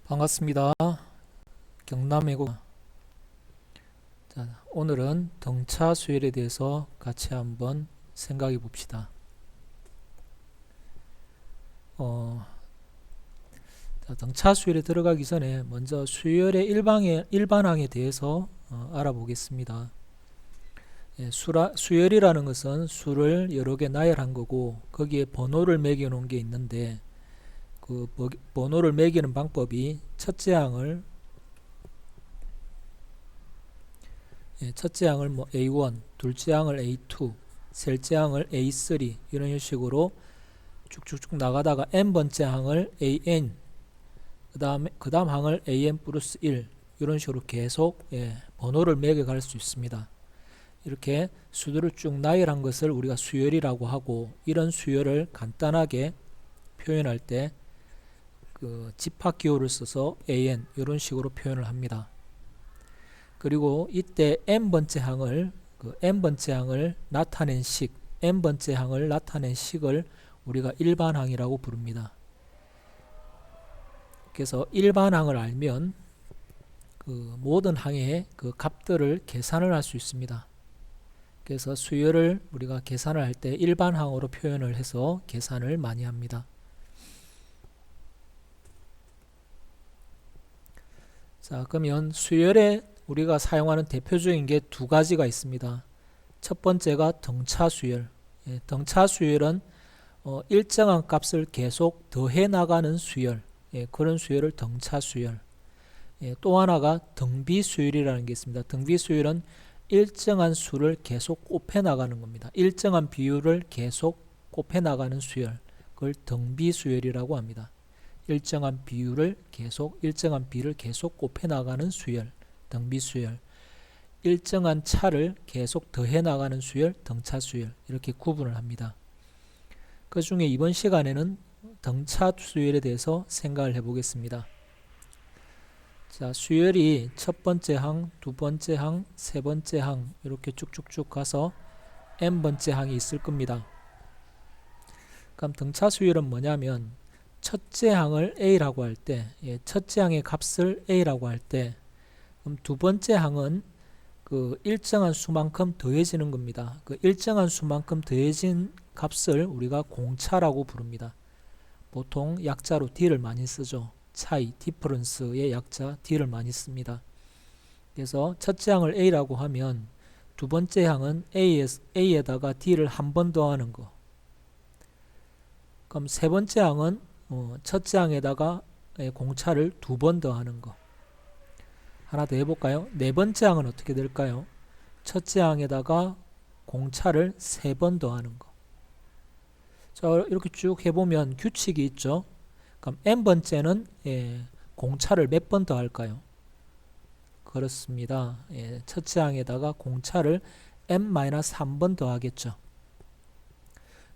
반갑습니다. 경남외고. 자, 오늘은 등차 수열에 대해서 같이 한번 생각해 봅시다. 등차 수열에 들어가기 전에 먼저 수열의 일반항에 대해서 알아보겠습니다. 수열이라는 것은 수를 여러 개 나열한 거고 거기에 번호를 매겨 놓은 게 있는데 그 번호를 매기는 방법이 첫째 항을 뭐 A1, 둘째 항을 A2, 셋째 항을 A3 이런 식으로 쭉쭉쭉 나가다가 n번째 항을 AN, 그 다음 항을 AN 플러스 1 이런 식으로 계속 번호를 매겨갈 수 있습니다. 이렇게 수들을 쭉 나열한 것을 우리가 수열이라고 하고, 이런 수열을 간단하게 표현할 때 그 집합기호를 써서 AN 이런 식으로 표현을 합니다. 그리고 이때 n번째 항을 나타낸 식, n번째 항을 나타낸 식을 우리가 일반항이라고 부릅니다. 그래서 일반항을 알면 그 모든 항의 그 값들을 계산을 할 수 있습니다. 그래서 수열을 우리가 계산을 할 때 일반항으로 표현을 해서 계산을 많이 합니다. 자, 그러면 수열에 우리가 사용하는 대표적인 게 두 가지가 있습니다. 첫 번째가 등차 수열. 등차 수열은 일정한 값을 계속 더해 나가는 수열. 그런 수열을 등차 수열. 또 하나가 등비 수열이라는 게 있습니다. 등비 수열은 일정한 수를 계속 곱해 나가는 겁니다. 일정한 비율을 계속 곱해 나가는 수열. 그걸 등비 수열이라고 합니다. 일정한 비를 계속 곱해 나가는 수열, 등비 수열. 일정한 차를 계속 더해 나가는 수열, 등차 수열. 이렇게 구분을 합니다. 그 중에 이번 시간에는 등차 수열에 대해서 생각을 해보겠습니다. 자, 수열이 첫 번째 항, 두 번째 항, 세 번째 항 이렇게 쭉쭉쭉 가서 n번째 항이 있을 겁니다. 그럼 등차 수열은 뭐냐면 첫째 항을 A라고 할 때, 첫째 항의 값을 A라고 할 때, 그럼 두 번째 항은 그 일정한 수만큼 더해지는 겁니다. 그 일정한 수만큼 더해진 값을 우리가 공차라고 부릅니다. 보통 약자로 D를 많이 쓰죠. 차이, 디퍼런스의 약자 D를 많이 씁니다. 그래서 첫째 항을 A라고 하면 두 번째 항은 A에다가 D를 한 번 더하는 거. 그럼 세 번째 항은 첫째 항에다가 공차를 두 번 더하는 거. 하나 더 해볼까요? 네 번째 항은 어떻게 될까요? 첫째 항에다가 공차를 세 번 더하는 거. 자, 이렇게 쭉 해보면 규칙이 있죠. 그럼 n번째는 공차를 몇 번 더할까요? 그렇습니다. 첫째 항에다가 공차를 n-3번 더하겠죠.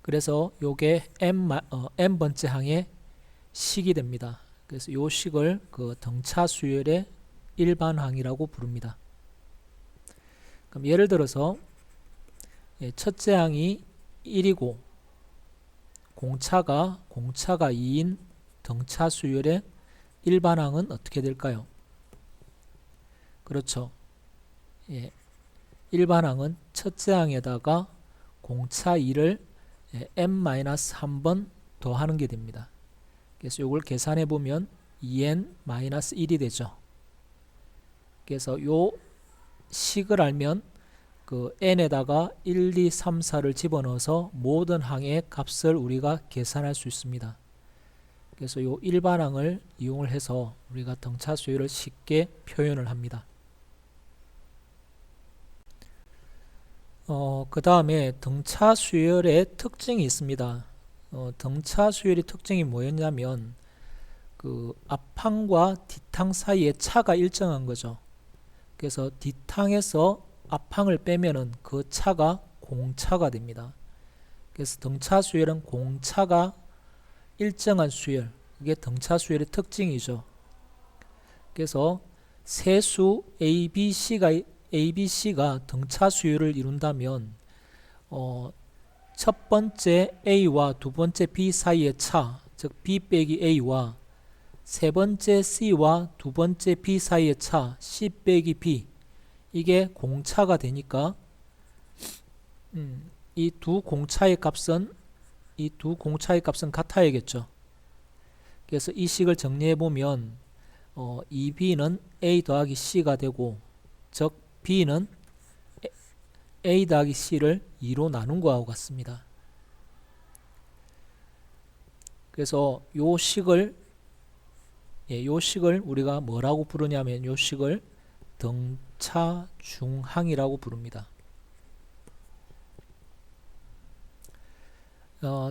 그래서 요게 n번째 항의 식이 됩니다. 그래서 이 식을 그 등차 수열의 일반항이라고 부릅니다. 그럼 예를 들어서 첫째 항이 1이고 공차가 2인 등차 수열의 일반항은 어떻게 될까요? 그렇죠. 일반항은 첫째 항에다가 공차 2를 n-3번 더하는 게 됩니다. 그래서 이걸 계산해 보면 2n-1이 되죠. 그래서 요 식을 알면 그 n에다가 1, 2, 3, 4를 집어넣어서 모든 항의 값을 우리가 계산할 수 있습니다. 그래서 요 일반항을 이용을 해서 우리가 등차 수열을 쉽게 표현을 합니다. 그 다음에 등차 수열의 특징이 있습니다. 등차 수열의 특징이 뭐였냐면 그 앞항과 뒷항 사이의 차가 일정한 거죠. 그래서 뒷항에서 앞항을 빼면은 그 차가 공차가 됩니다. 그래서 등차 수열은 공차가 일정한 수열, 그게 등차 수열의 특징이죠. 그래서 세수 ABC가 등차 수열을 이룬다면 첫 번째 A와 두 번째 B 사이의 차, 즉 B 빼기 A와 세 번째 C와 두 번째 B 사이의 차 C 빼기 B, 이게 공차가 되니까 이 두 공차의 값은 같아야겠죠. 그래서 이 식을 정리해 보면 2B는 A 더하기 C가 되고, 즉 B는 A 더하기 C를 2로 나눈 거하고 같습니다. 그래서 요 식을 우리가 뭐라고 부르냐면 요 식을 등차중항이라고 부릅니다.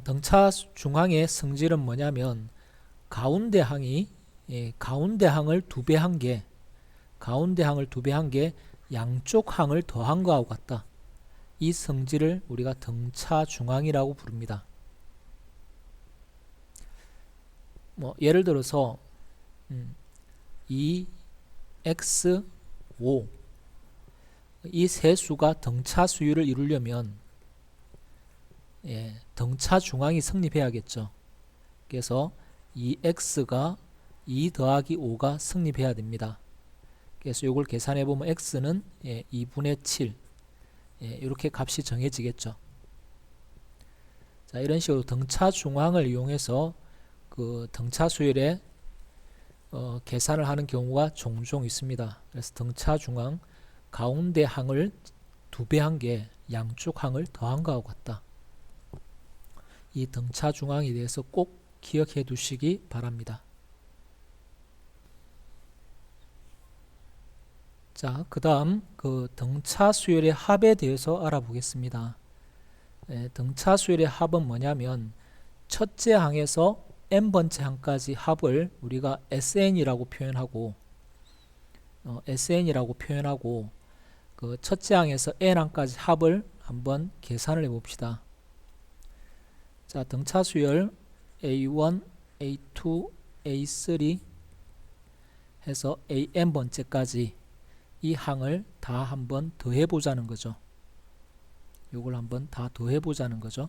등차중항의 성질은 뭐냐면 가운데 항을 두 배 한 게 양쪽 항을 더한 거하고 같다. 이 성질을 우리가 등차중항이라고 부릅니다. 예를 들어서 2x, 5 이 세 수가 등차수열을 이루려면 등차중항이 성립해야겠죠. 그래서 2x가 2 더하기 5가 성립해야 됩니다. 그래서 이걸 계산해 보면 x는 2분의 7 이렇게 값이 정해지겠죠. 자, 이런 식으로 등차중항을 이용해서 그 등차수열의 계산을 하는 경우가 종종 있습니다. 그래서 등차중항 가운데 항을 두 배 한 게 양쪽 항을 더한 거하고 같다. 이 등차중항에 대해서 꼭 기억해 두시기 바랍니다. 자, 그 다음 그 등차수열의 합에 대해서 알아보겠습니다. 등차수열의 합은 뭐냐면 첫째 항에서 n번째 항까지 합을 우리가 SN이라고 표현하고 그 첫째 항에서 n항까지 합을 한번 계산을 해봅시다. 자, 등차수열 A1, A2, A3 해서 AN번째까지 이 항을 다 한번 더해보자는 거죠. 요걸 한번 다 더해보자는 거죠.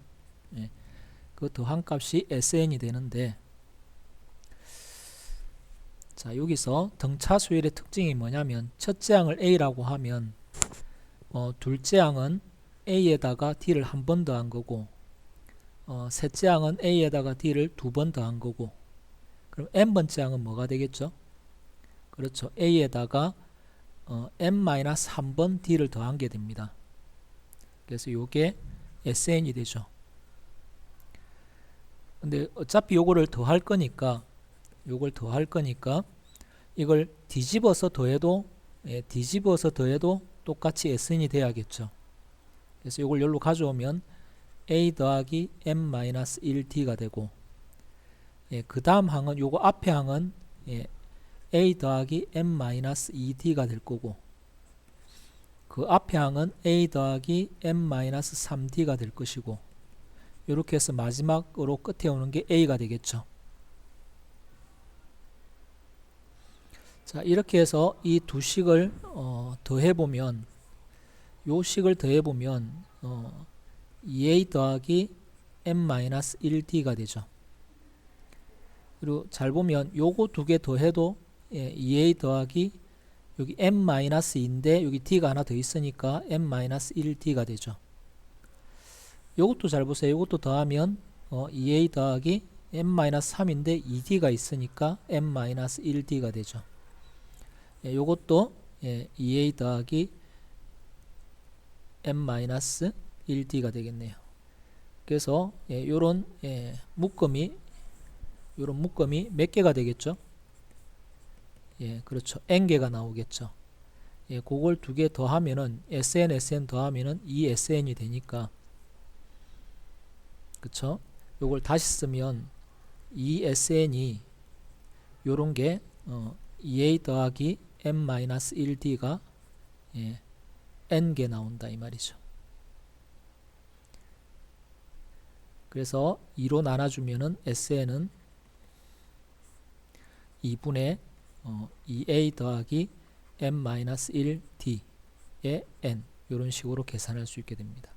그 더한 값이 SN이 되는데, 자, 여기서 등차수열의 특징이 뭐냐면 첫째 항을 A라고 하면 둘째 항은 A에다가 D를 한 번 더한 거고, 셋째 항은 A에다가 D를 두 번 더한 거고, 그럼 n번째 항은 뭐가 되겠죠? 그렇죠. A에다가 n-3번 D를 더한 게 됩니다. 그래서 요게 SN이 되죠. 근데 어차피 요거를 더할 거니까 이걸 뒤집어서 더해도 똑같이 SN이 돼야겠죠. 그래서 요걸 여기로 가져오면 A 더하기 n-1D가 되고, 그 다음 항은 요거 앞에 항은 A 더하기 n-2D가 될 거고, 그 앞에 항은 A 더하기 n-3D가 될 것이고, 이렇게 해서 마지막으로 끝에 오는 게 A가 되겠죠. 자, 이렇게 해서 이 두 식을 더해보면, 요 식을 더해보면 2A 더하기 n-1D가 되죠. 그리고 잘 보면 요거 두 개 더해도 2A 더하기 여기 n-2인데 여기 D가 하나 더 있으니까 n-1D가 되죠. 요것도 잘 보세요. 요것도 더하면 2A 더하기 n-3인데 2D가 있으니까 n-1D가 되죠. 요것도 2A 더하기 n-1D가 되겠네요. 그래서 요런 묶음이 몇 개가 되겠죠? 그렇죠. n개가 나오겠죠. 그걸 두 개 더하면은 SN 더하면은 2SN이 되니까, 그쵸? 요걸 다시 쓰면 2SN이 요런 게 2A 더하기 n-1D가 n개 나온다 이 말이죠. 그래서 2로 나눠주면은 SN은 2분의 2A 더하기 n-1D의 n, 이런 식으로 계산할 수 있게 됩니다.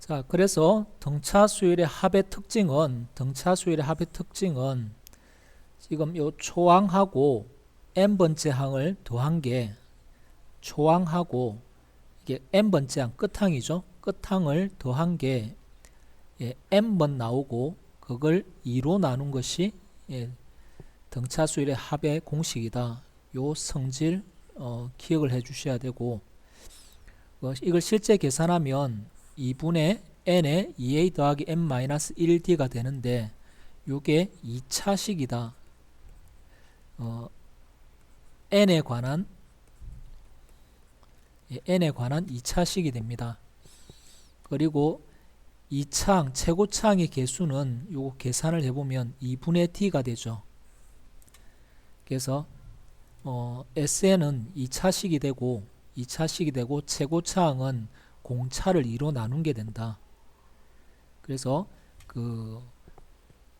자, 그래서 등차 수열의 합의 특징은 지금 요 초항하고 n번째 항을 더한 게 초항하고 이게 n번째 항 끝항이죠. 끝항을 더한 게 n번 나오고 그걸 2로 나눈 것이 등차 수열의 합의 공식이다. 요 성질 기억을 해 주셔야 되고 이걸 실제 계산하면 2분의 n에 2a 더하기 n-1d가 되는데 요게 2차식이다. n에 관한 2차식이 됩니다. 그리고 2차항, 최고차항의 개수는 요거 계산을 해보면 2분의 t가 되죠. 그래서 SN은 2차식이 되고 최고차항은 공차를 2로 나눈 게 된다. 그래서 그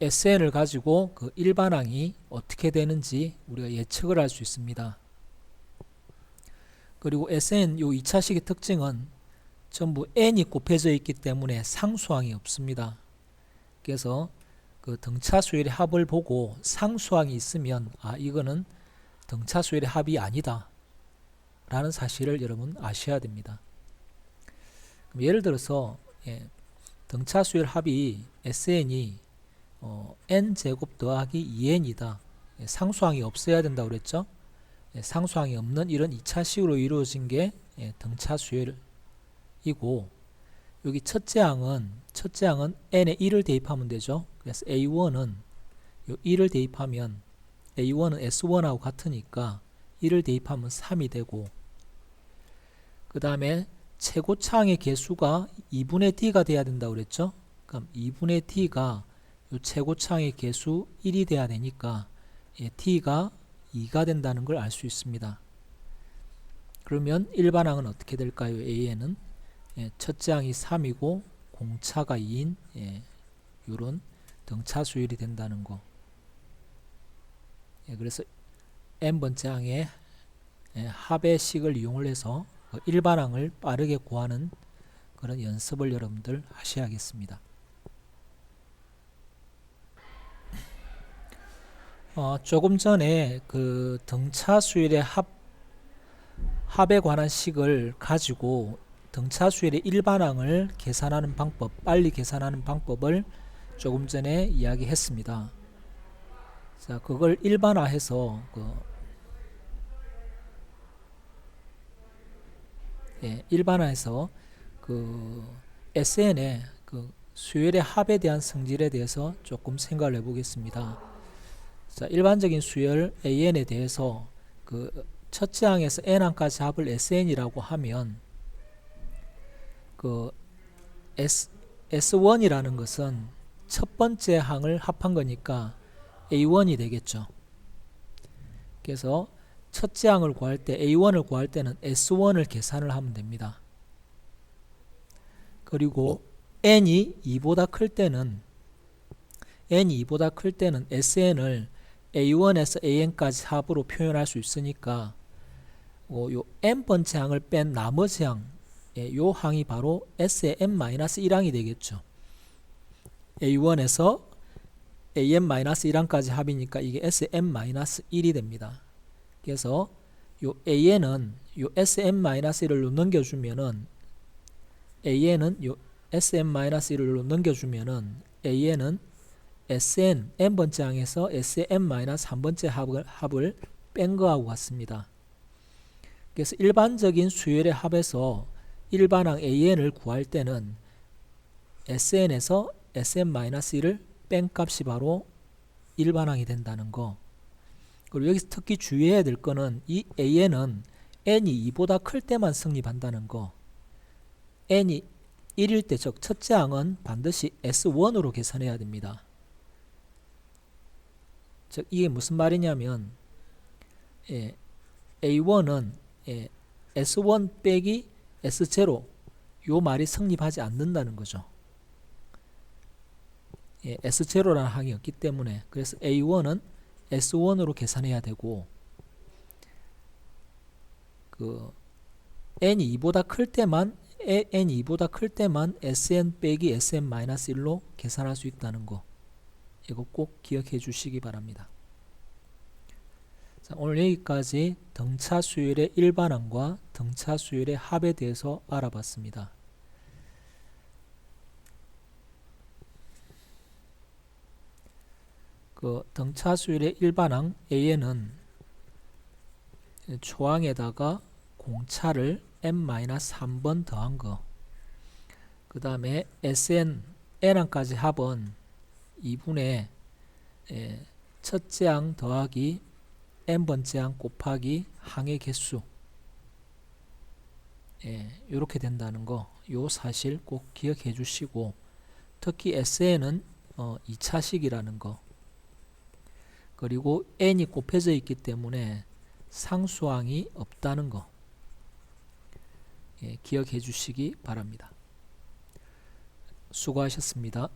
SN을 가지고 그 일반항이 어떻게 되는지 우리가 예측을 할 수 있습니다. 그리고 SN 요 2차식의 특징은 전부 n이 곱해져 있기 때문에 상수항이 없습니다. 그래서 그 등차 수열의 합을 보고 상수항이 있으면 이거는 등차 수열의 합이 아니다 라는 사실을 여러분 아셔야 됩니다. 그럼 예를 들어서 등차 수열 합이 SN이 n제곱 더하기 2n이다. 상수항이 없어야 된다고 그랬죠. 상수항이 없는 이런 2차식으로 이루어진 게 등차 수열이고, 여기 첫째 항은 n에 1을 대입하면 되죠. 그래서 a1은 요 1을 대입하면 a1은 s1하고 같으니까 1을 대입하면 3이 되고, 그 다음에 최고차항의 개수가 2분의 t가 돼야 된다고 그랬죠. 그럼 2분의 t가 요 최고차항의 개수 1이 돼야 되니까 t가 2가 된다는 걸 알 수 있습니다. 그러면 일반항은 어떻게 될까요? AN은 첫째 항이 3이고 공차가 2인 이런 등차 수열이 된다는 거. 그래서 n번째 항의 합의 식을 이용을 해서 일반항을 빠르게 구하는 그런 연습을 여러분들 하셔야겠습니다. 조금 전에 그 등차 수열의 합에 관한 식을 가지고 등차 수열의 일반항을 계산하는 방법, 빨리 계산하는 방법을 조금 전에 이야기했습니다. 자, 그걸 일반화해서 일반화해서 그 SN의 그 수열의 합에 대한 성질에 대해서 조금 생각을 해보겠습니다. 자, 일반적인 수열 AN에 대해서 그 첫째 항에서 n항까지 합을 SN이라고 하면 그 S1이라는 것은 첫 번째 항을 합한 거니까 A1이 되겠죠. 그래서 첫째 항을 구할 때 A1을 구할 때는 S1을 계산을 하면 됩니다. 그리고 n이 2보다 클 때는 SN을 A1에서 AN까지 합으로 표현할 수 있으니까 요 n번째 항을 뺀 나머지 항, 요 항이 바로 S의 n-1항이 되겠죠. A1에서 AN-1항까지 합이니까 이게 S의 n-1이 됩니다. 그래서 요 AN은 요 Sn-1을 넘겨주면은 AN은 요 Sn-1을 넘겨주면은 AN은 SN n번째 항에서 SN-3번째 합을 뺀 거하고 같습니다. 그래서 일반적인 수열의 합에서 일반항 AN을 구할 때는 SN에서 SN-1을 뺀 값이 바로 일반항이 된다는 거. 그리고 여기서 특히 주의해야 될 거는 이 AN은 n이 2보다 클 때만 성립한다는 거. n이 1일 때, 즉 첫째 항은 반드시 S1으로 계산해야 됩니다. 즉 이게 무슨 말이냐면 A1은 S1 빼기 S0 요 말이 성립하지 않는다는 거죠. S0라는 항이 없기 때문에. 그래서 A1은 S1으로 계산해야 되고, 그 n이 2보다 클 때만 n이 2보다 클 때만 Sn 빼기 Sn-1로 계산할 수 있다는 거, 이거 꼭 기억해 주시기 바랍니다. 자, 오늘 여기까지 등차 수열의 일반항과 등차 수열의 합에 대해서 알아봤습니다. 그 등차 수열의 일반항 A에는 초항에다가 공차를 n-3번 더한 거, 그 다음에 Sn, n항까지 합은 2분의 첫째 항 더하기 n번째 항 곱하기 항의 개수, 이렇게 된다는 거, 요 사실 꼭 기억해 주시고, 특히 Sn은 2차식이라는 거, 그리고 n이 곱해져 있기 때문에 상수항이 없다는 거, 기억해 주시기 바랍니다. 수고하셨습니다.